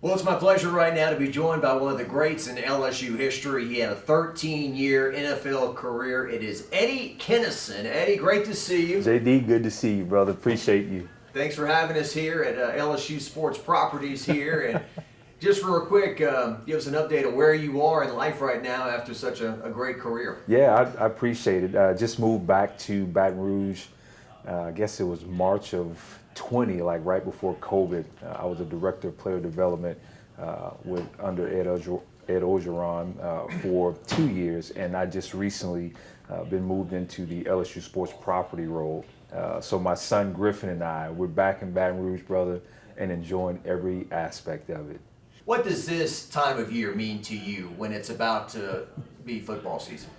Well, it's my pleasure right now to be joined by one of the greats in LSU history. He had a 13-year NFL career. It is Eddie Kennison. Eddie, great to see you. JD, good to see you, brother. Appreciate you. Thanks for having us here at LSU Sports Properties here. And just real quick, give us an update of where you are in life right now after such a great career. Yeah, I appreciate it. Just moved back to Baton Rouge. I guess it was March of 20, like right before COVID. I was a director of player development under Ed Orgeron for 2 years, and I just recently been moved into the LSU Sports Property role. So my son Griffin and we're back in Baton Rouge, brother, and enjoying every aspect of it. What does this time of year mean to you when it's about to be football season?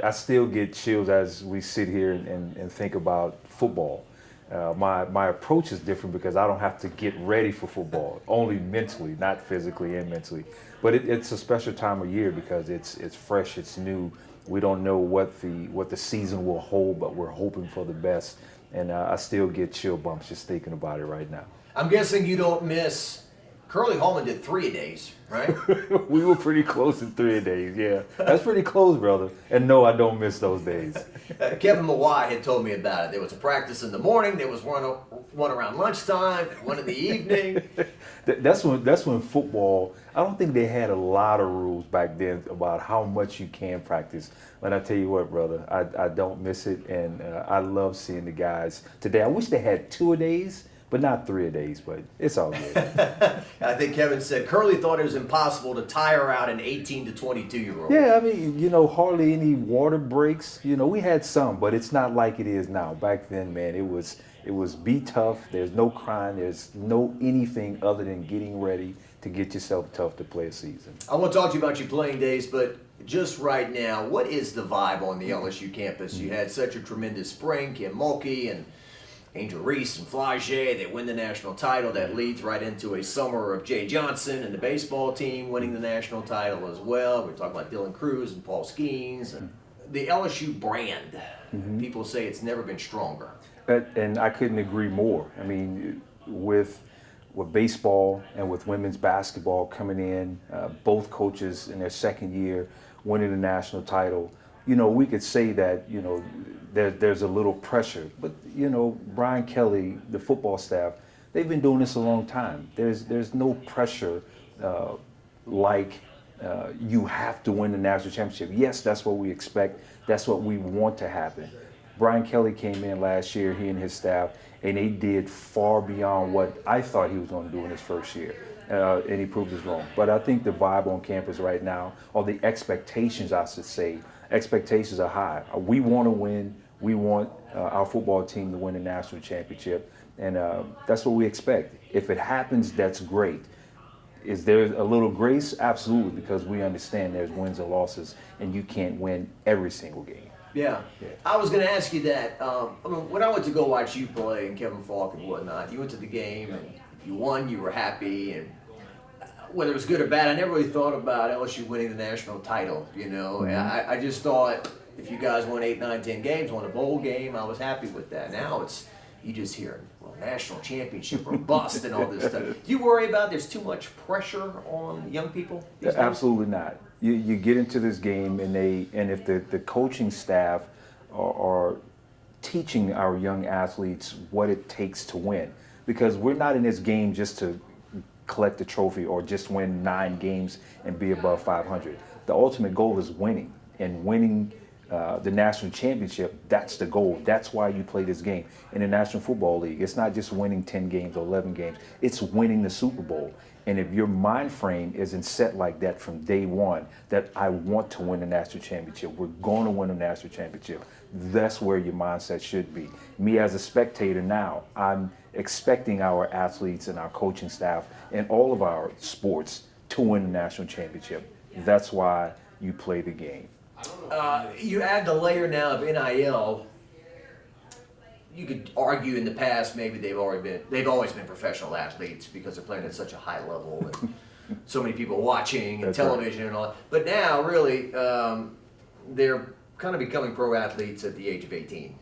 I still get chills as we sit here and think about football. My approach is different because I don't have to get ready for football, only mentally, not physically and mentally. But it's a special time of year because it's fresh, it's new. We don't know what the season will hold, but we're hoping for the best. And I still get chill bumps just thinking about it right now. I'm guessing you don't miss. Curly Hallman did 3-a-days, right? We were pretty close in 3-a-days, yeah. That's pretty close, brother. And no, I don't miss those days. Kevin Mawai had told me about it. There was a practice in the morning, there was one around lunchtime, one in the evening. That's when football, I don't think they had a lot of rules back then about how much you can practice. But I tell you what, brother, I don't miss it, and I love seeing the guys today. I wish they had 2-a-days. But not 3-a-days, but it's all good. I think Kevin said Curly thought it was impossible to tire out an 18 to 22-year-old. Yeah, I mean, hardly any water breaks. We had some, but it's not like it is now. Back then, man, it was be tough. There's no crying. There's no anything other than getting ready to get yourself tough to play a season. I want to talk to you about your playing days, but just right now, what is the vibe on the LSU campus? You had such a tremendous spring, Kim Mulkey and Angel Reese and Flagey, they win the national title. That leads right into a summer of Jay Johnson and the baseball team winning the national title as well. We're talking about Dylan Cruz and Paul Skeens. And the LSU brand, people say it's never been stronger. And I couldn't agree more. I mean, with baseball and with women's basketball coming in, both coaches in their second year winning the national title, we could say that, there's a little pressure. But, Brian Kelly, the football staff, they've been doing this a long time. There's no pressure like you have to win the national championship. Yes, that's what we expect. That's what we want to happen. Brian Kelly came in last year, he and his staff, and they did far beyond what I thought he was going to do in his first year. And he proved us wrong. But I think the vibe on campus right now, or the expectations, I should say, expectations are high. We want to win. We want our football team to win the national championship, and that's what we expect. If it happens, that's great. Is there a little grace? Absolutely, because we understand there's wins and losses, and you can't win every single game. Yeah. I was going to ask you that. When I went to go watch you play and Kevin Falk and whatnot, you went to the game and you won, you were happy, and whether it was good or bad, I never really thought about LSU winning the national title, I just thought if you guys won 8, 9, 10 games, won a bowl game, I was happy with that. Now you just hear, national championship or bust and all this stuff. Do you worry about there's too much pressure on young people these days? Absolutely not. You get into this game and if the coaching staff are teaching our young athletes what it takes to win, because we're not in this game just to collect a trophy or just win 9 games and be above 500. The ultimate goal is winning, and winning the national championship, that's the goal. That's why you play this game. In the National Football League, it's not just winning 10 games or 11 games, it's winning the Super Bowl. And if your mind frame isn't set like that from day one, that I want to win the national championship, we're going to win the national championship, that's where your mindset should be. Me as a spectator now, I'm expecting our athletes and our coaching staff and all of our sports to win the national championship. That's why you play the game. You add the layer now of NIL. You could argue in the past maybe they've always been professional athletes because they're playing at such a high level and so many people watching and That's television and all that. But now really they're kind of becoming pro athletes at the age of 18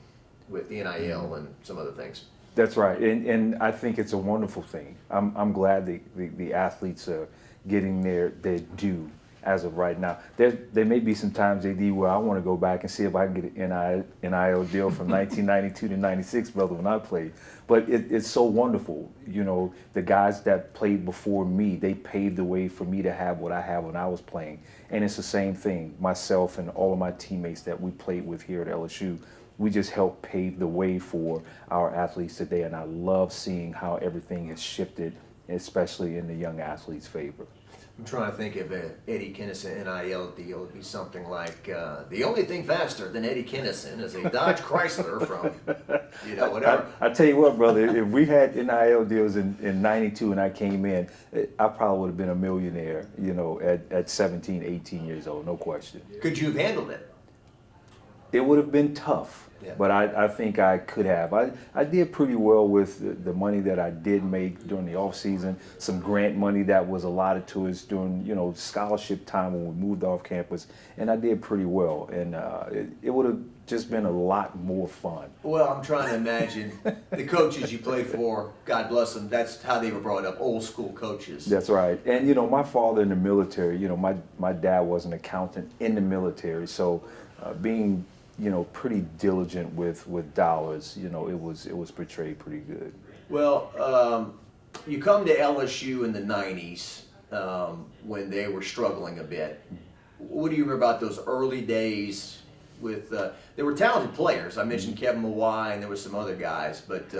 with the NIL and some other things. That's right, and I think it's a wonderful thing. I'm glad the athletes are getting their due as of right now. There may be some times, AD, where I want to go back and see if I can get an NIL deal from 1992 to 96, brother, when I played. But it's so wonderful. You know, the guys that played before me, they paved the way for me to have what I have when I was playing. And it's the same thing. Myself and all of my teammates that we played with here at LSU, we just helped pave the way for our athletes today. And I love seeing how everything has shifted, especially in the young athletes' favor. I'm trying to think of an Eddie Kennison NIL deal. It'd be something like, the only thing faster than Eddie Kennison is a Dodge Chrysler from, whatever. I tell you what, brother, if we had NIL deals in 92 and I came in, I probably would have been a millionaire, at 17, 18 years old, no question. Could you have handled it? It would have been tough. Yeah. But I think I could have. I did pretty well with the money that I did make during the off season. Some grant money that was allotted to us during scholarship time when we moved off campus, and I did pretty well. And it would have just been a lot more fun. Well, I'm trying to imagine the coaches you played for. God bless them. That's how they were brought up, old school coaches. That's right. And my father in the military. My dad was an accountant in the military, so being pretty diligent with dollars. It was portrayed pretty good. Well, you come to LSU in the 90s when they were struggling a bit. What do you remember about those early days with, they were talented players. I mentioned Kevin Mawai and there were some other guys, but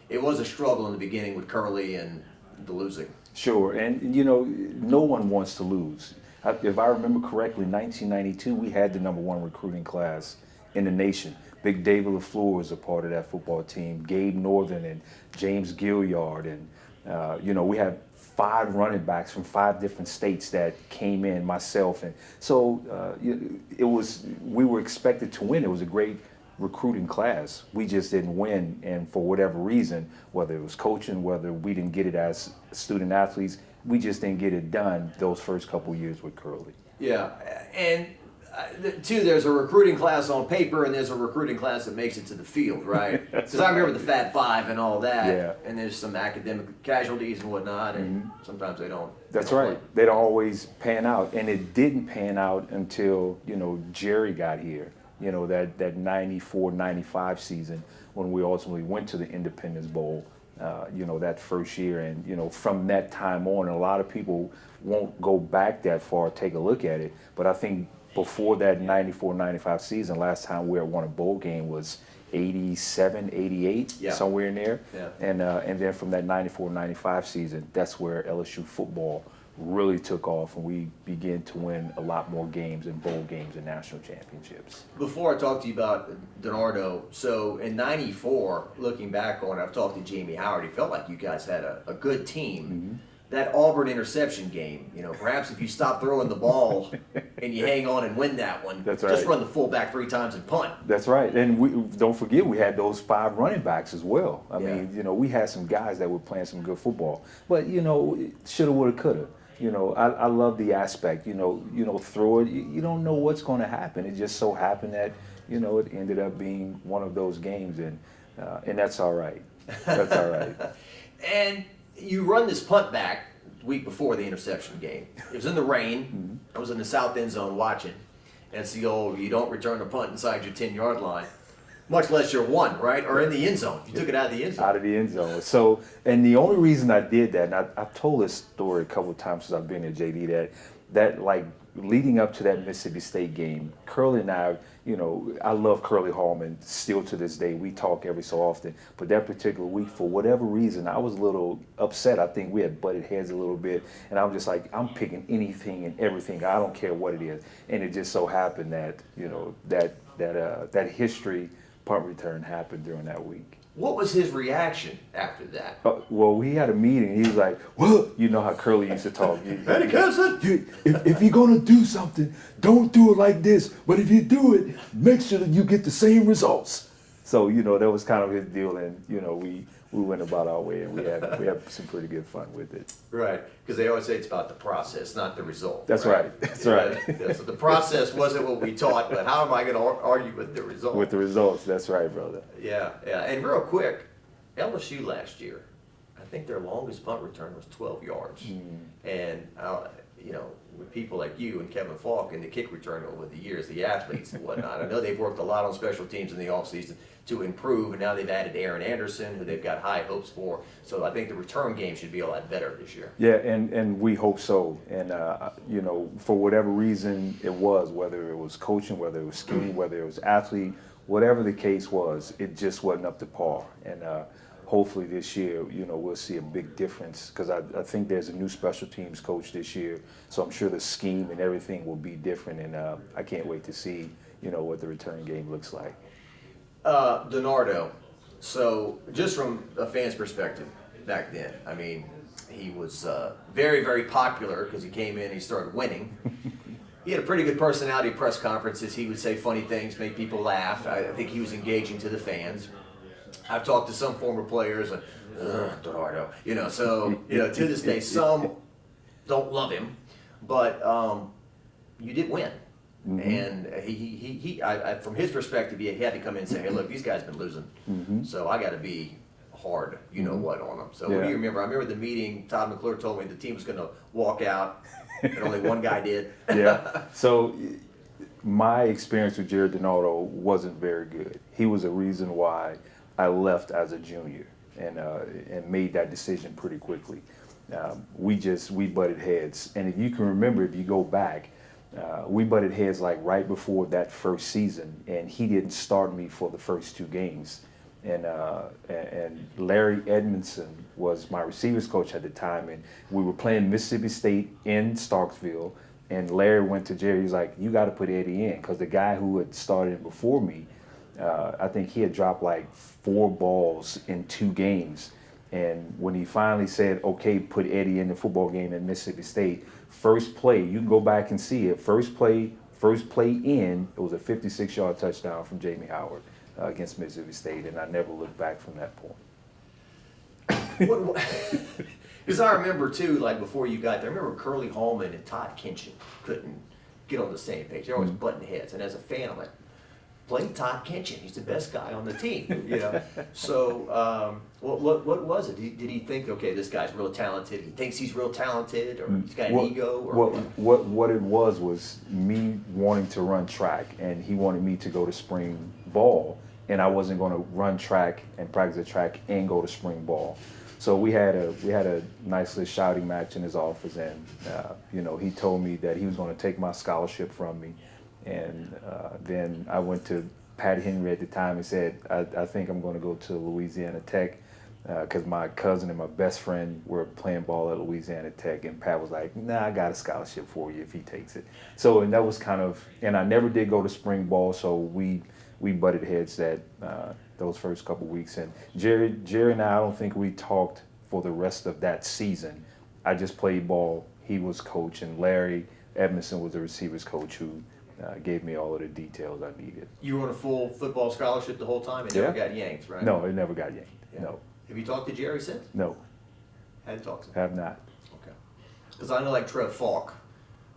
it was a struggle in the beginning with Curly and the losing. Sure, and no one wants to lose. If I remember correctly, 1992, we had the #1 recruiting class in the nation. Big David LaFleur was a part of that football team. Gabe Northern and James Gilliard, and we had 5 running backs from 5 different states that came in. Myself, and so we were expected to win. It was a great recruiting class. We just didn't win, and for whatever reason, whether it was coaching, whether we didn't get it as student athletes, we just didn't get it done those first couple years with Curly. Yeah, and. There's a recruiting class on paper and there's a recruiting class that makes it to the field, right? Because I remember the Fat Five and all that, yeah. And there's some academic casualties and whatnot, and sometimes they don't. That's right. They don't always pan out, and it didn't pan out until Jerry got here. That 94-95 season when we ultimately went to the Independence Bowl. That first year, and from that time on, a lot of people won't go back that far, take a look at it, but I think before that 94-95 season, last time we won a bowl game was 87, 88, yeah. Somewhere in there. Yeah. And then from that 94-95 season, that's where LSU football really took off, and we began to win a lot more games and bowl games and national championships. Before I talk to you about DiNardo, so in 94, looking back on it, I've talked to Jamie Howard, he felt like you guys had a good team. Mm-hmm. That Auburn interception game, perhaps if you stop throwing the ball and you hang on and win that one, that's right. Just run the fullback 3 times and punt. That's right. And don't forget, we had those 5 running backs as well. I mean, we had some guys that were playing some good football. But, shoulda, woulda, coulda. I love the aspect, throw it. You don't know what's going to happen. It just so happened that, it ended up being one of those games, and that's all right. That's all right. And you run this punt back the week before the interception game. It was in the rain. Mm-hmm. I was in the south end zone watching. And it's the old, you don't return a punt inside your 10-yard line, much less your 1, right? Or in the end zone. You took it out of the end zone. Out of the end zone. So, and the only reason I did that, and I've told this story a couple of times since I've been at JD, that like leading up to that Mississippi State game, Curly and I, I love Curly Hallman still to this day. We talk every so often. But that particular week, for whatever reason, I was a little upset. I think we had butted heads a little bit. And I'm just like, I'm picking anything and everything. I don't care what it is. And it just so happened that, that history punt return happened during that week. What was his reaction after that? Well, we had a meeting. He was like, "Well, you know how Curly used to talk. Eddie Kennison, if you're gonna do something, don't do it like this. But if you do it, make sure that you get the same results." So that was kind of his deal, and we went about our way, and we had some pretty good fun with it. Right, because they always say it's about the process, not the result. That's right. That's right. Yeah, so the process wasn't what we taught, but how am I going to argue with the result? With the results, that's right, brother. Yeah, yeah. And real quick, LSU last year, I think their longest punt return was 12 yards. And, with people like you and Kevin Falk and the kick return over the years, the athletes and whatnot, I know they've worked a lot on special teams in the offseason to improve, and now they've added Aaron Anderson, who they've got high hopes for. So I think the return game should be a lot better this year. Yeah, and we hope so. And, for whatever reason it was, whether it was coaching, whether it was scheme, whether it was athlete, whatever the case was, it just wasn't up to par. And hopefully this year, we'll see a big difference, because I think there's a new special teams coach this year. So I'm sure the scheme and everything will be different. And I can't wait to see, what the return game looks like. DiNardo, so just from a fan's perspective back then, I mean, he was very, very popular because he came in and he started winning. He had a pretty good personality at press conferences. He would say funny things, make people laugh. I think he was engaging to the fans. I've talked to some former players, like, DiNardo, to this day, some don't love him, but you did win. And he from his perspective, he had to come in and say, hey, look, these guys have been losing, so I got to be hard, what on them. So what do you remember? I remember the meeting, Todd McClure told me the team was going to walk out, and only one guy did. So my experience with Jared DiNardo wasn't very good. He was a reason why I left as a junior and made that decision pretty quickly. We butted heads. And if you can remember, if you go back, we butted heads like right before that first season, and he didn't start me for the first 2 games. And Larry Edmondson was my receivers coach at the time, and we were playing Mississippi State in Starksville, and Larry went to Jerry, he's like, you got to put Eddie in, because the guy who had started before me, I think he had dropped like 4 balls in 2 games. And when he finally said, okay, put Eddie in the football game at Mississippi State, first play, you can go back and see it, first play in, it was a 56-yard touchdown from Jamie Howard against Mississippi State, and I never looked back from that point. Because I remember, too, like before you got there, I remember Curly Hallman and Todd Kinchin couldn't get on the same page. They're always butting heads. And as a fan, I'm like, play Todd Kinchin. He's the best guy on the team, So what was it? Did he think, okay, this guy's real talented, he thinks he's real talented, or he's got an ego? Or what it was me wanting to run track, and he wanted me to go to spring ball, and I wasn't going to run track and practice the track and go to spring ball. So we had a nice little shouting match in his office, and he told me that he was going to take my scholarship from me. And then I went to Pat Henry at the time and said, I think I'm going to go to Louisiana Tech, because my cousin and my best friend were playing ball at Louisiana Tech. And Pat was like, nah, I got a scholarship for you if he takes it. So, and that was kind of, and I never did go to spring ball, so we butted heads those first couple weeks. And Jerry and I don't think we talked for the rest of that season. I just played ball. He was coach, and Larry Edmondson was the receivers coach who gave me all of the details I needed. You were on a full football scholarship the whole time and never got yanked, right? No, it never got yanked. Yeah. No. Have you talked to Jerry since? No. Hadn't talked to him? Have not. Okay. Because I know like Trev Falk,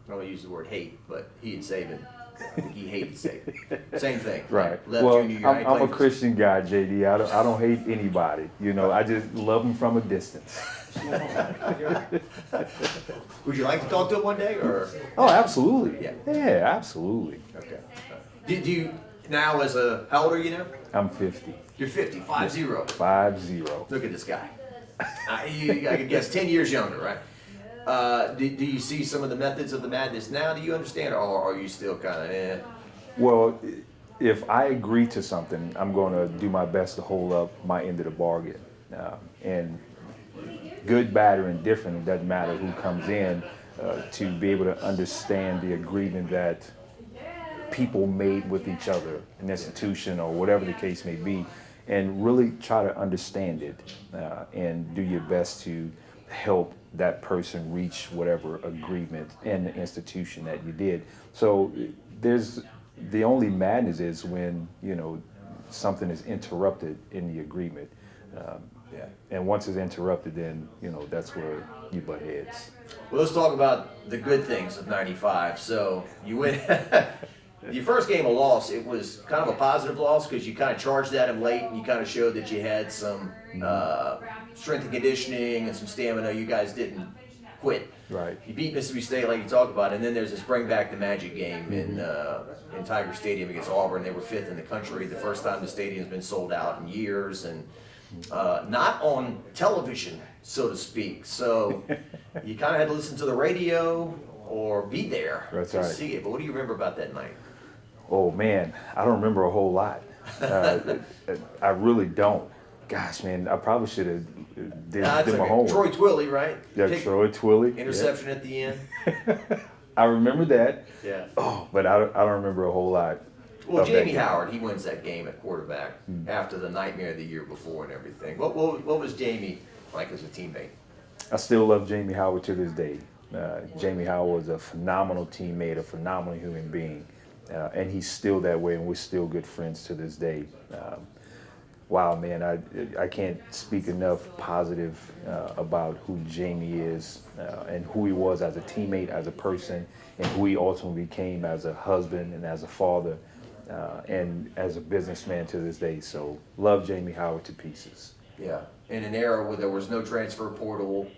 I don't want to use the word hate, but he and Saban, I think he hated Saban. Same thing. Right. Left well, junior year, I'm a Christian guy, JD. I don't hate anybody. I just love them from a distance. Would you like to talk to him one day, or? Oh, absolutely. Yeah, absolutely. Okay. Do you now how old are you now? I'm 50. You're 50, 50. 50. Look at this guy. I guess 10 years younger, right? Do you see some of the methods of the madness now? Do you understand, or are you still kind of eh? Well, if I agree to something, I'm going to do my best to hold up my end of the bargain. And good, bad, or indifferent, it doesn't matter who comes in, to be able to understand the agreement that people made with each other, an institution or whatever the case may be, and really try to understand it and do your best to help that person reach whatever agreement in the institution that you did. So the only madness is when something is interrupted in the agreement. And once it's interrupted, then that's where you butt heads. Well, let's talk about the good things of '95. So you win. Your first game of loss, it was kind of a positive loss because you kind of charged at him late and you kind of showed that you had some strength and conditioning and some stamina. You guys didn't quit. Right. You beat Mississippi State like you talked about, and then there's this bring back the magic game in Tiger Stadium against Auburn. They were 5th in the country, the first time the stadium's been sold out in years, and not on television, so to speak. So you kind of had to listen to the radio or be there to see it. But what do you remember about that night? Oh man, I don't remember a whole lot. I really don't. Gosh, man, I probably should have did my homework. Troy Twilley, right? Yeah, Troy Twilley. Interception at the end. I remember that. Yeah. Oh, but I don't remember a whole lot. Well, Jamie Howard, he wins that game at quarterback after the nightmare of the year before and everything. What was Jamie like as a teammate? I still love Jamie Howard to this day. Jamie Howard was a phenomenal teammate, a phenomenal human being, and he's still that way, and we're still good friends to this day. Wow, man, I can't speak enough positive about who Jamie is and who he was as a teammate, as a person, and who he ultimately became as a husband and as a father and as a businessman to this day. So love Jamie Howard to pieces. Yeah, in an era where there was no transfer portal,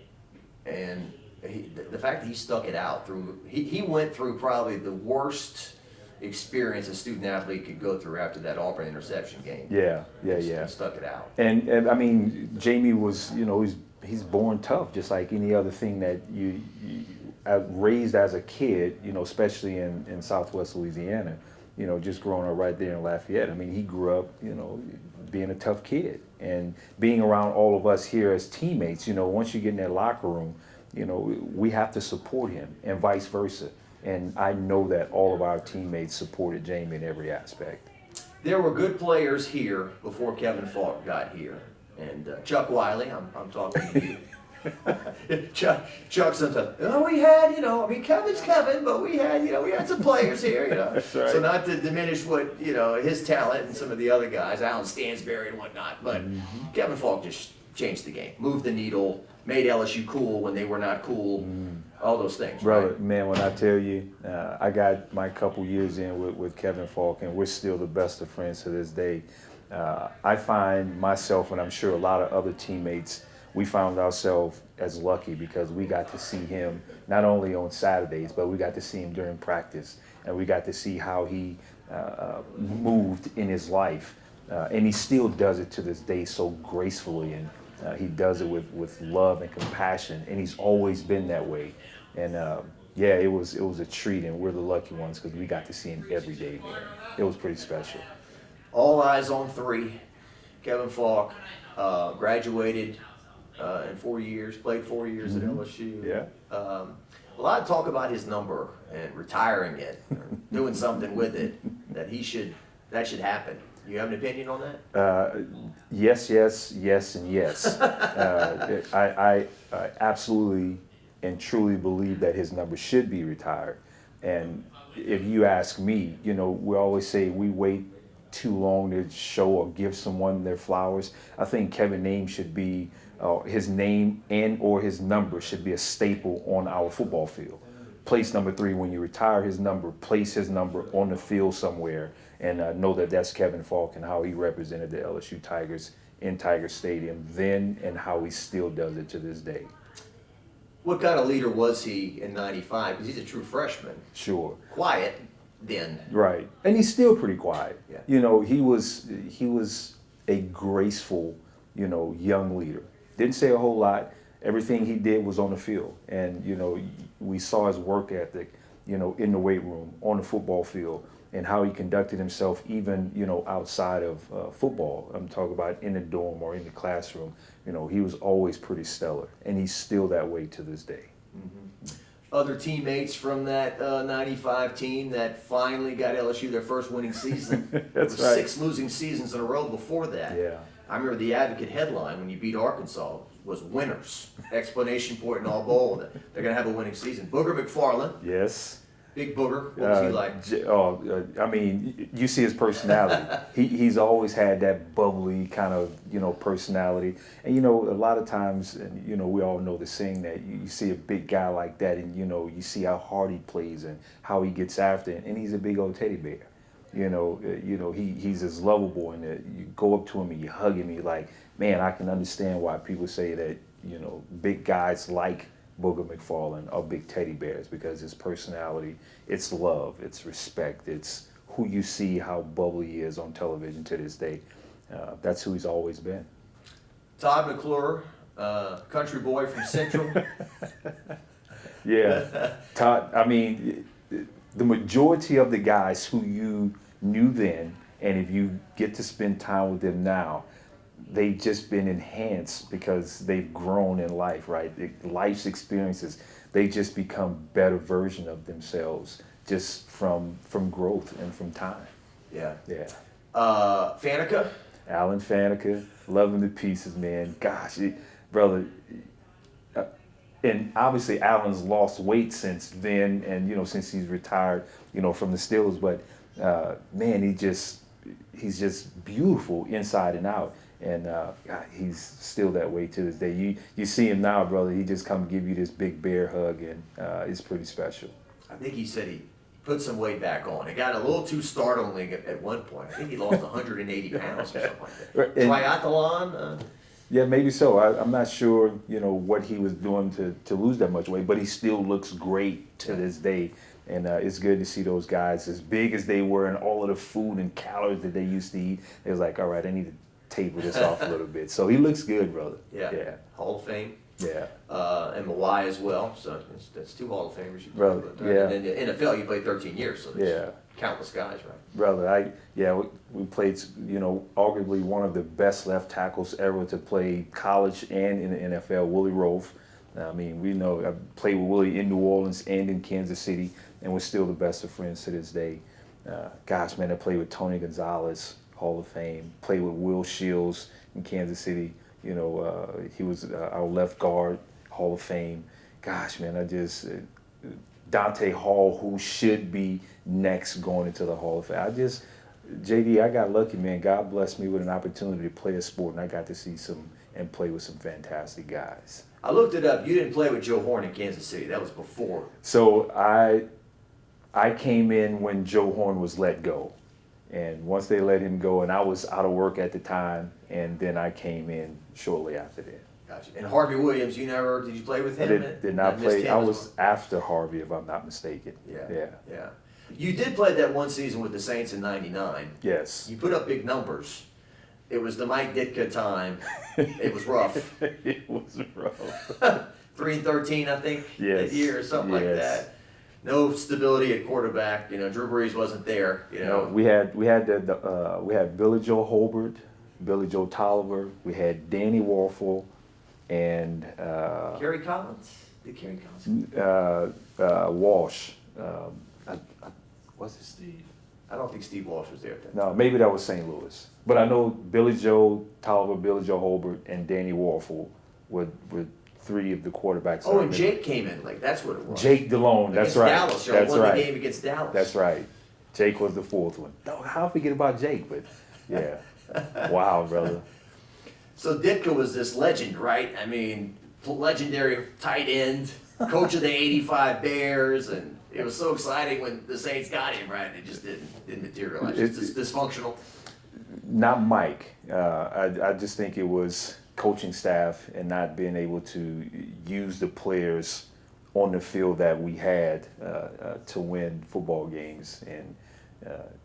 and the fact that he stuck it out through, he went through probably the worst experience a student athlete could go through after that Auburn interception game. Yeah. Stuck it out. And I mean, Jamie was, he's born tough, just like any other thing that you raised as a kid, especially in Southwest Louisiana, just growing up right there in Lafayette. I mean, he grew up, being a tough kid and being around all of us here as teammates. Once you get in that locker room, we have to support him and vice versa. And I know that all of our teammates supported Jamie in every aspect. There were good players here before Kevin Falk got here. And Chuck Wiley, I'm talking to you. Chuck sometimes, we had, Kevin's Kevin, but we had some players here, That's right. So not to diminish what, his talent and some of the other guys, Alan Stansberry and whatnot, but Kevin Falk just changed the game, moved the needle, made LSU cool when they were not cool, all those things. Brother, right? Man, when I tell you, I got my couple years in with Kevin Falk, and we're still the best of friends to this day. I find myself, and I'm sure a lot of other teammates, we found ourselves as lucky because we got to see him not only on Saturdays, but we got to see him during practice, and we got to see how he moved in his life. And he still does it to this day so gracefully, and he does it with love and compassion, and he's always been that way. And it was a treat, and we're the lucky ones because we got to see him every day, man. It was pretty special. All eyes on 3. Kevin Falk graduated in 4 years, played 4 years at LSU. Yeah. A lot of talk about his number and retiring it, or doing something with it, that should happen. You have an opinion on that? Yes, and yes. I absolutely and truly believe that his number should be retired. And if you ask me, we always say we wait too long to show or give someone their flowers. I think Kevin's name should be, his name and or his number should be a staple on our football field. Place number 3, when you retire his number, place his number on the field somewhere, and know that that's Kevin Falk and how he represented the LSU Tigers in Tiger Stadium then and how he still does it to this day. What kind of leader was he in '95? Because he's a true freshman. Sure. Quiet then. Right. And he's still pretty quiet. Yeah. He was a graceful, young leader. Didn't say a whole lot. Everything he did was on the field. And, we saw his work ethic, in the weight room, on the football field, and how he conducted himself even, outside of football. I'm talking about in the dorm or in the classroom. He was always pretty stellar, and he's still that way to this day. Mm-hmm. Other teammates from that '95 team that finally got LSU their first winning season. That's there were right. 6 losing seasons in a row before that. Yeah. I remember the Advocate headline when you beat Arkansas was winners! Explanation point and all bold. They're going to have a winning season. Booger McFarland. Yes. Big Booger. What was he like? I mean, you see his personality. He's always had that bubbly kind of, personality. And, a lot of times, and, we all know the saying that you see a big guy like that and, you see how hard he plays and how he gets after it. And he's a big old teddy bear. He's as lovable, and you go up to him and you hug him. You're like, man, I can understand why people say that, big guys like Booger McFarland are big teddy bears, because his personality, it's love, it's respect, it's who you see how bubbly he is on television to this day. That's who he's always been. Todd McClure, country boy from Central. Yeah, Todd, I mean, the majority of the guys who you knew then, and if you get to spend time with them now, they've just been enhanced because they've grown in life, right? Life's experiences, they just become better version of themselves just from growth and from time. Yeah. Yeah. Faneca? Alan Faneca, love him to pieces, man. Gosh, brother. And obviously Alan's lost weight since then, and since he's retired, from the Steelers. But man, he's just beautiful inside and out, and God, he's still that way to this day. You see him now, brother. He just come give you this big bear hug, and it's pretty special. I think he said he put some weight back on. It got a little too startling at one point. I think he lost 180 pounds or something like that. Triathlon. Yeah, maybe so. I'm not sure, what he was doing to lose that much weight, but he still looks great to this day. And it's good to see those guys as big as they were, and all of the food and calories that they used to eat. It was like, all right, I need to taper this off a little bit. So he looks good, brother. Yeah. Hall of Fame. Yeah. And Mawai as well. So that's 2 Hall of Famers you played brother, with. yeah. And then in the NFL, you played 13 years. So there's countless guys, right? Brother, we played, arguably one of the best left tackles ever to play college and in the NFL, Willie Rofe. I mean, we know I played with Willie in New Orleans and in Kansas City, and we're still the best of friends to this day. Gosh, man, I played with Tony Gonzalez, Hall of Fame. Played with Will Shields in Kansas City. He was our left guard, Hall of Fame. Gosh, man, Dante Hall, who should be next going into the Hall of Fame. JD, I got lucky, man. God blessed me with an opportunity to play a sport, and I got to see and play with some fantastic guys. I looked it up. You didn't play with Joe Horn in Kansas City. That was before. So I came in when Joe Horn was let go. And once they let him go, and I was out of work at the time, and then I came in shortly after that. Gotcha. And Harvey Williams, did you play with him? Did not play. I was after Harvey, if I'm not mistaken. Yeah. You did play that one season with the Saints in '99. Yes. You put up big numbers. It was the Mike Ditka time. It was rough. It was rough. 3-13, I think, that year or something like that. No stability at quarterback. Drew Brees wasn't there. We had Billy Joe Holbert, Billy Joe Tolliver. We had Danny Warfel, and Kerry Collins. Did Kerry Collins? Walsh. Was it Steve? I don't think Steve Walsh was there at that No, time. maybe that was St. Louis. But I know Billy Joe Tolliver, Billy Joe Holbert, and Danny Warfel were 3 of the quarterbacks. Oh, and Jake came in. That's what it was. Jake DeLone. That's right. Dallas. That's won the game against Dallas. That's right. Jake was the 4th one. How I forget about Jake? But yeah, wow, brother. So Ditka was this legend, right? I mean, legendary tight end, coach of the '85 Bears, and it was so exciting when the Saints got him, right? It just didn't materialize. It's just dysfunctional. Not Mike. I just think it was coaching staff and not being able to use the players on the field that we had to win football games, and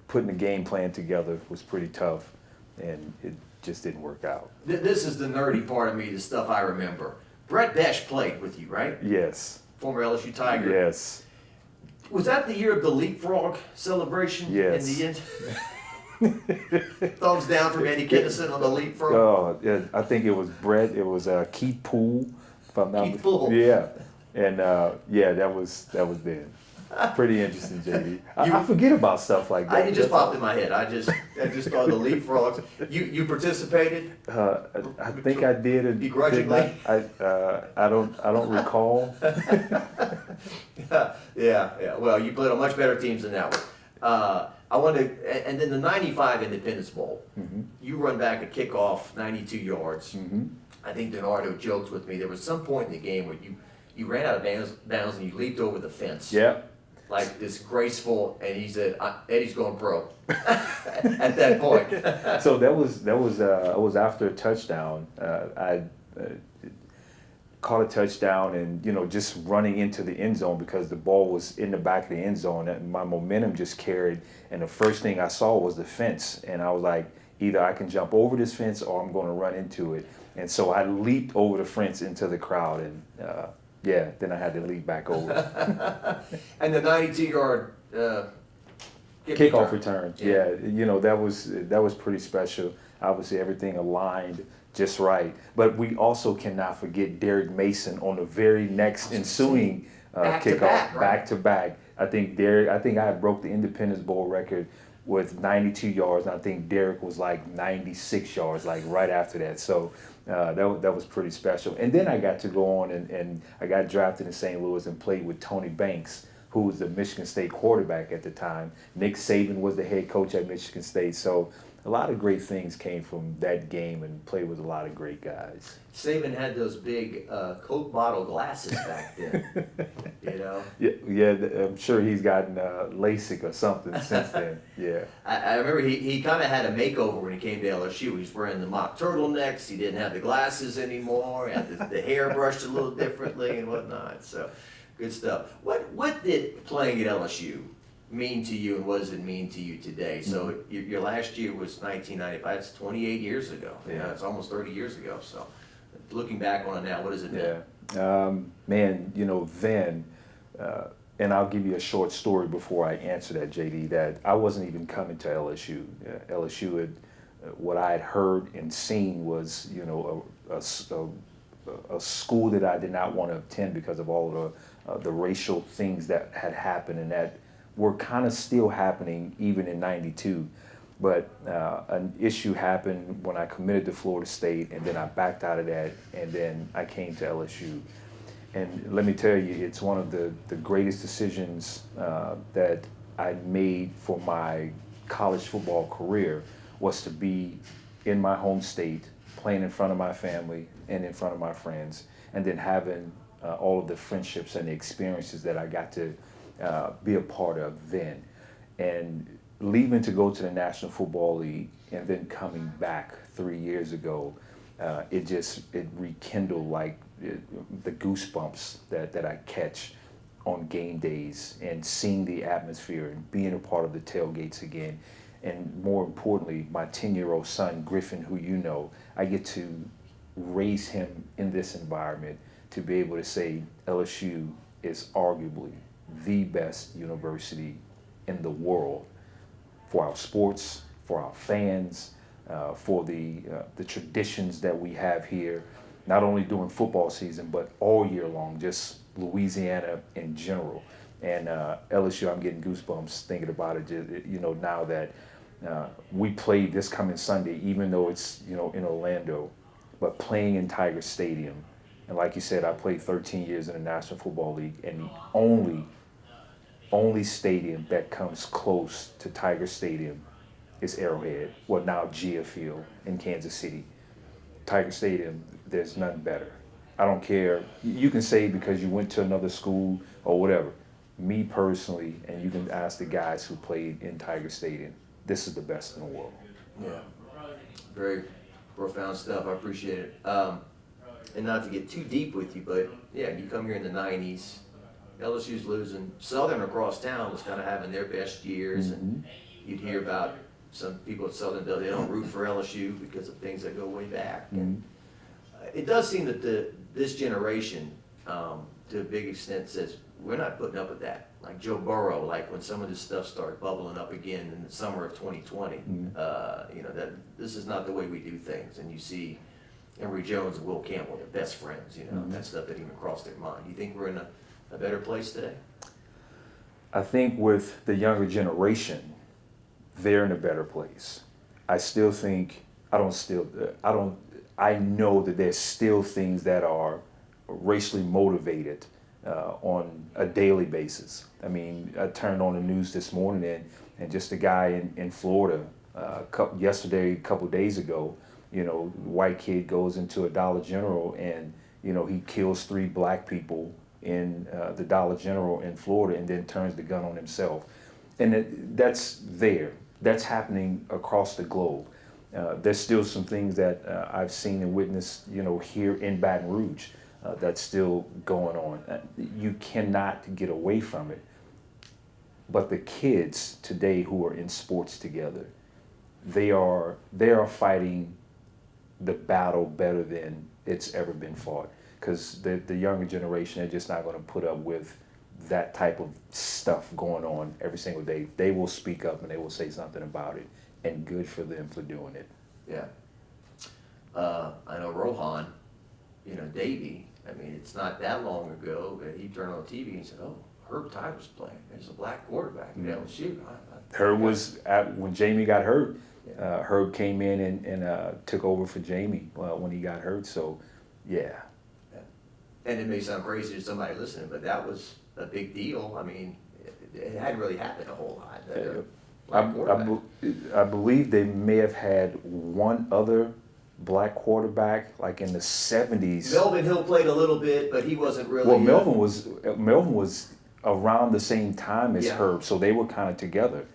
putting a game plan together was pretty tough, and it just didn't work out. This is the nerdy part of me, the stuff I remember. Brett Besh played with you, right? Yes. Former LSU Tiger. Yes. Was that the year of the leapfrog celebration? Yes. In the end? Thumbs down from Eddie Kennison on the leapfrog. Oh, yeah, I think it was Brett. It was Keith Poole. If I'm not Keith Poole. Yeah, and that was then. Pretty interesting, JD. I forget about stuff like that. It just popped in my head. I just thought the leapfrogs. You participated? I think I did. Begrudgingly? I don't recall. Yeah. Well, you played on much better teams than that one. I want to, and then the '95 Independence Bowl. Mm-hmm. You run back a kickoff, 92 yards. Mm-hmm. I think Donardo joked with me. There was some point in the game where you ran out of bounds and you leaped over the fence. Yeah. Like this graceful, and he said, "Eddie's going pro." At that point. So that was after a touchdown. I caught a touchdown, and just running into the end zone because the ball was in the back of the end zone, and my momentum just carried. And the first thing I saw was the fence, and I was like, either I can jump over this fence or I'm going to run into it. And so I leaped over the fence into the crowd, and then I had to leap back over. And the 92-yard kickoff return. Yeah, that was pretty special. Obviously, everything aligned just right. But we also cannot forget Derek Mason on the very next ensuing kickoff, back to back. I think I broke the Independence Bowl record with 92 yards, and I think Derek was like 96 yards, like right after that. So that was pretty special. And then I got to go on and I got drafted in St. Louis and played with Tony Banks, who was the Michigan State quarterback at the time. Nick Saban was the head coach at Michigan State. So a lot of great things came from that game, and played with a lot of great guys. Saban had those big Coke bottle glasses back then, Yeah, I'm sure he's gotten LASIK or something since then. Yeah. I remember he kind of had a makeover when he came to LSU. He was wearing the mock turtlenecks. He didn't have the glasses anymore. He had the hair brushed a little differently and whatnot. So, good stuff. What did playing at LSU mean to you, and what does it mean to you today? So your last year was 1995. It's 28 years ago. Yeah. It's almost 30 years ago. So looking back on it now, what does it mean? Yeah. Man, then, and I'll give you a short story before I answer that, JD, that I wasn't even coming to LSU. LSU had, what I had heard and seen was, a school that I did not want to attend because of all of the racial things that had happened and that were kind of still happening even in '92. But an issue happened when I committed to Florida State, and then I backed out of that, and then I came to LSU. And let me tell you, it's one of the greatest decisions that I made for my college football career, was to be in my home state, playing in front of my family and in front of my friends, and then having all of the friendships and the experiences that I got to be a part of then. And leaving to go to the National Football League and then coming back 3 years ago, it rekindled the goosebumps that I catch on game days, and seeing the atmosphere and being a part of the tailgates again. And more importantly, my 10-year-old son, Griffin, who I get to raise him in this environment, to be able to say LSU is arguably the best university in the world for our sports, for our fans, for the traditions that we have here, not only during football season, but all year long, just Louisiana in general. And LSU, I'm getting goosebumps thinking about it, now that we play this coming Sunday, even though it's, in Orlando, but playing in Tiger Stadium. And like you said, I played 13 years in the National Football League, and the only stadium that comes close to Tiger Stadium is Arrowhead, well, now Gia Field in Kansas City. Tiger Stadium, there's none better. I don't care. You can say because you went to another school or whatever. Me personally, and you can ask the guys who played in Tiger Stadium, this is the best in the world. Yeah, very profound stuff. I appreciate it. And not to get too deep with you, but yeah, you come here in the 90s, LSU's losing. Southern across town was kind of having their best years, and you'd hear about some people at Southern, they don't root for LSU because of things that go way back. And it does seem that this generation, to a big extent, says we're not putting up with that. Like Joe Burrow, like when some of this stuff started bubbling up again in the summer of 2020, that this is not the way we do things. And you see Emory Jones and Will Campbell, their best friends, that stuff that even crossed their mind. You think we're in a better place today? I think with the younger generation, they're in a better place. I still think, I know that there's still things that are racially motivated on a daily basis. I mean, I turned on the news this morning and just a guy in Florida a couple days ago, white kid goes into a Dollar General and, he kills 3 black people in the Dollar General in Florida and then turns the gun on himself. And that's happening across the globe. There's still some things that I've seen and witnessed, here in Baton Rouge that's still going on. You cannot get away from it. But the kids today who are in sports together, they are fighting the battle better than it's ever been fought. Because the younger generation are just not going to put up with that type of stuff going on every single day. They will speak up and they will say something about it, and good for them for doing it. Yeah. I know Rohan, Davey, I mean, it's not that long ago that he turned on TV and said, oh, Herb Tyler's playing. There's a black quarterback at LSU. Herb was, when Jamie got hurt, Herb came in and took over for Jamie when he got hurt. So, yeah. And it may sound crazy to somebody listening, but that was a big deal. I mean, it hadn't really happened a whole lot. I believe they may have had one other black quarterback, like in the 70s. Melvin Hill played a little bit, but he wasn't really. Well, Melvin was around the same time as Herb, so they were kind of together.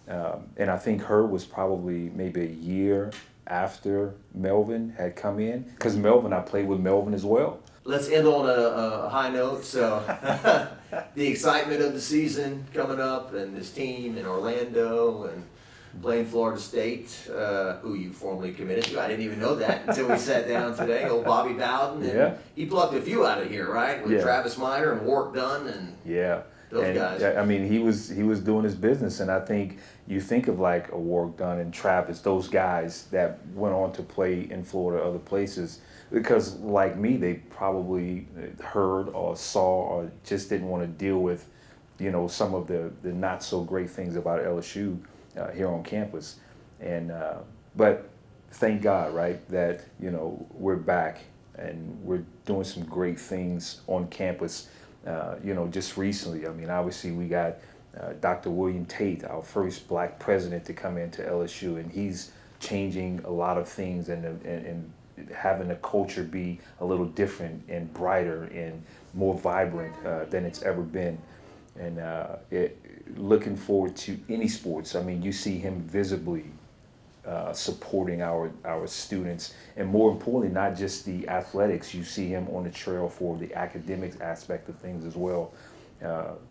And I think Herb was probably maybe a year after Melvin had come in, because I played with Melvin as well. Let's end on a high note. So the excitement of the season coming up, and this team in Orlando and playing Florida State, who you formerly committed to. I didn't even know that until we sat down today. Old Bobby Bowden. And he plucked a few out of here, right? With Travis Minor and Warwick Dunn and those guys. I mean, he was doing his business, and I think you think of like a Warwick Dunn and Travis, those guys that went on to play in Florida, other places. Because like me, they probably heard or saw or just didn't want to deal with, some of the not so great things about LSU here on campus. And but thank God, right, that we're back and we're doing some great things on campus. Just recently, I mean, obviously we got Dr. William Tate, our first black president to come into LSU, and he's changing a lot of things and having the culture be a little different and brighter and more vibrant than it's ever been. And looking forward to any sports. I mean, you see him visibly supporting our students, and more importantly, not just the athletics. You see him on the trail for the academics aspect of things as well.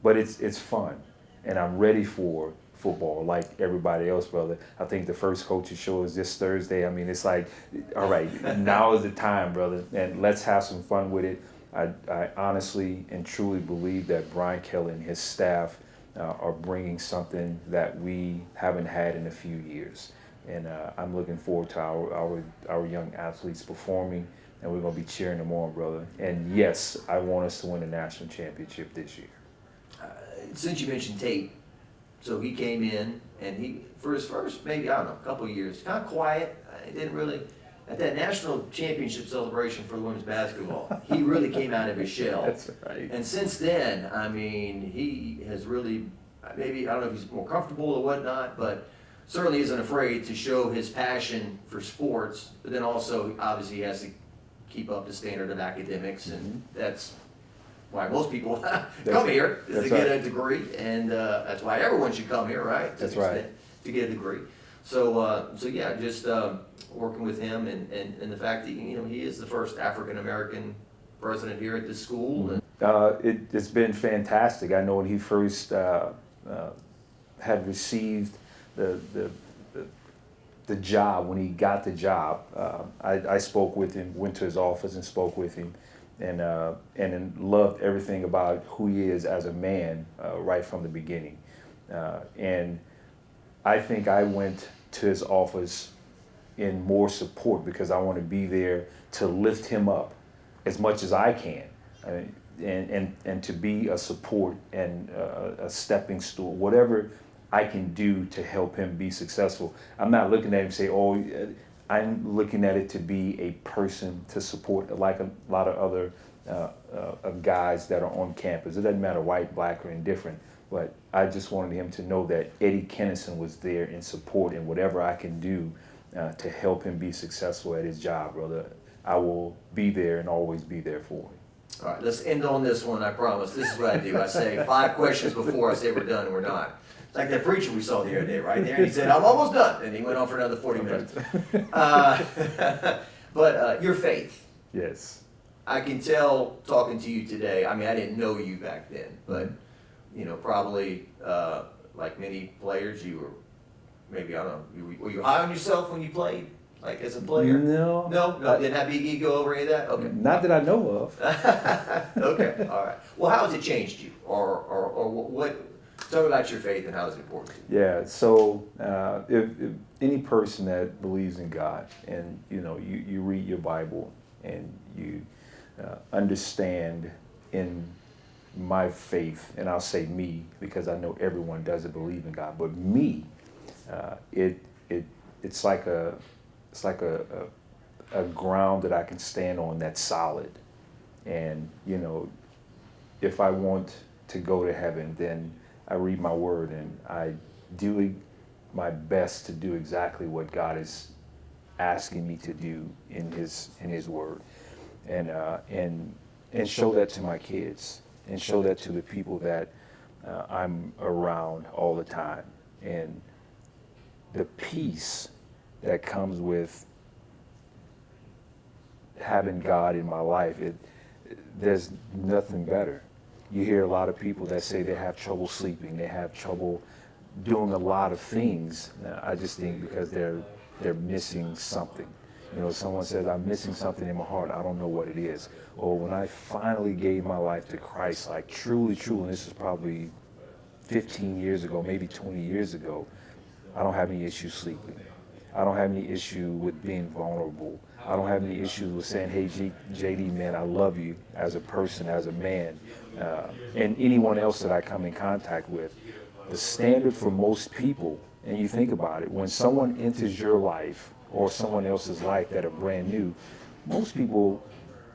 But it's fun, and I'm ready for football like everybody else, brother. I think the first coach's show is this Thursday. I mean, it's like, all right, now is the time, brother, and let's have some fun with it. I honestly and truly believe that Brian Kelly and his staff are bringing something that we haven't had in a few years. And I'm looking forward to our young athletes performing, and we're going to be cheering them on, brother. And yes, I want us to win the national championship this year. Since you mentioned Tate, so he came in, and he, for his first, maybe, I don't know, a couple of years, kind of quiet. He didn't really, at that national championship celebration for women's basketball, he really came out of his shell. That's right. And since then, I mean, he has really, maybe, I don't know if he's more comfortable or whatnot, but certainly isn't afraid to show his passion for sports, but then also, obviously, he has to keep up the standard of academics, and that's why most people come here, is to get a degree, and that's why everyone should come here, right? That's right. To get a degree. So yeah, just working with him, and the fact that he is the first African American president here at this school. And it's been fantastic. I know when he first had received the job, when he got the job, I spoke with him, went to his office and spoke with him. And loved everything about who he is as a man right from the beginning. And I think I went to his office in more support because I want to be there to lift him up as much as I can, and to be a support and a stepping stool, whatever I can do to help him be successful. I'm not looking at him and say, oh, I'm looking at it to be a person to support, like a lot of other of guys that are on campus. It doesn't matter white, black, or indifferent, but I just wanted him to know that Eddie Kennison was there in support, and whatever I can do to help him be successful at his job, brother, I will be there and always be there for him. All right, let's end on this one, I promise. This is what I do. I say 5 questions before I say we're done and we're not. It's like that preacher we saw the other day, right there. And he said, I'm almost done. And he went on for another 40 minutes. But your faith. Yes. I can tell talking to you today, I mean, I didn't know you back then, but, you know, probably like many players, you were maybe, I don't know, were you high on yourself when you played? Like as a player? No. No? Didn't have big ego over any of that? Okay. Not that I know of. Okay, all right. Well, how has it changed you? Or what, talk about your faith and how it's important to you. Yeah, so if any person that believes in God and, you know, you read your Bible and you understand in my faith, and I'll say me because I know everyone doesn't believe in God, but me, it's like a ground that I can stand on that's solid. And, you know, if I want to go to heaven, then I read my word and I do my best to do exactly what God is asking me to do in His word, and show that to my kids and show that to the people that I'm around all the time. And the peace that comes with having God in my life, there's nothing better. You hear a lot of people that say they have trouble sleeping, they have trouble doing a lot of things. I just think because they're missing something. You know, someone says, I'm missing something in my heart, I don't know what it is. Or when I finally gave my life to Christ, like truly, and this is probably 15 years ago, maybe 20 years ago, I don't have any issue sleeping. I don't have any issue with being vulnerable. I don't have any issues with saying, hey, JD, man, I love you as a person, as a man, and anyone else that I come in contact with. The standard for most people, and you think about it, when someone enters your life or someone else's life that are brand new, most people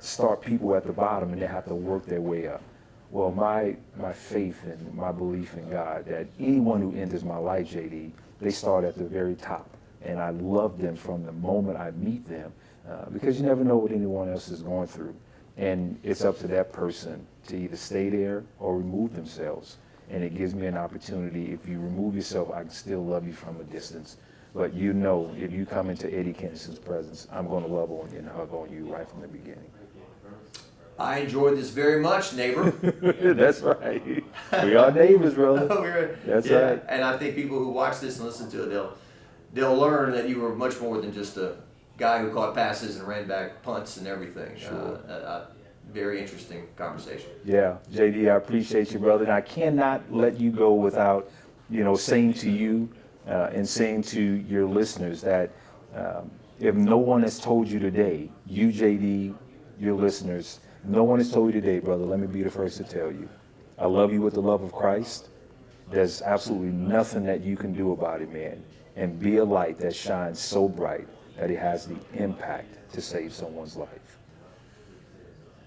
start people at the bottom and they have to work their way up. Well, my faith and my belief in God, that anyone who enters my life, JD, they start at the very top. And I love them from the moment I meet them, because you never know what anyone else is going through. And it's up to that person to either stay there or remove themselves. And it gives me an opportunity. If you remove yourself, I can still love you from a distance. But you know, if you come into Eddie Kennison's presence, I'm going to love on you and hug on you right from the beginning. I enjoyed this very much, neighbor. That's right. We are neighbors, brother. That's right. And I think people who watch this and listen to it, they'll learn that you were much more than just a guy who caught passes and ran back punts and everything. Sure. Very interesting conversation. Yeah, JD, I appreciate you, brother. And I cannot let you go without, you know, saying to you and saying to your listeners that if no one has told you today, you, JD, your listeners, no one has told you today, brother, let me be the first to tell you. I love you with the love of Christ. There's absolutely nothing that you can do about it, man. And be a light that shines so bright that it has the impact to save someone's life.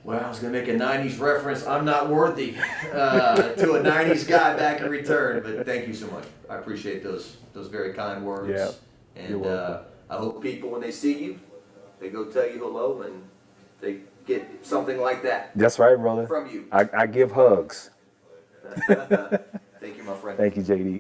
Well, I was going to make a 90s reference. I'm not worthy to a 90s guy back in return, but thank you so much. I appreciate those very kind words. Yeah, and you're welcome. I hope people, when they see you, they go tell you hello and they get something like that. That's right, brother. From you. I give hugs. Thank you, my friend. Thank you, JD.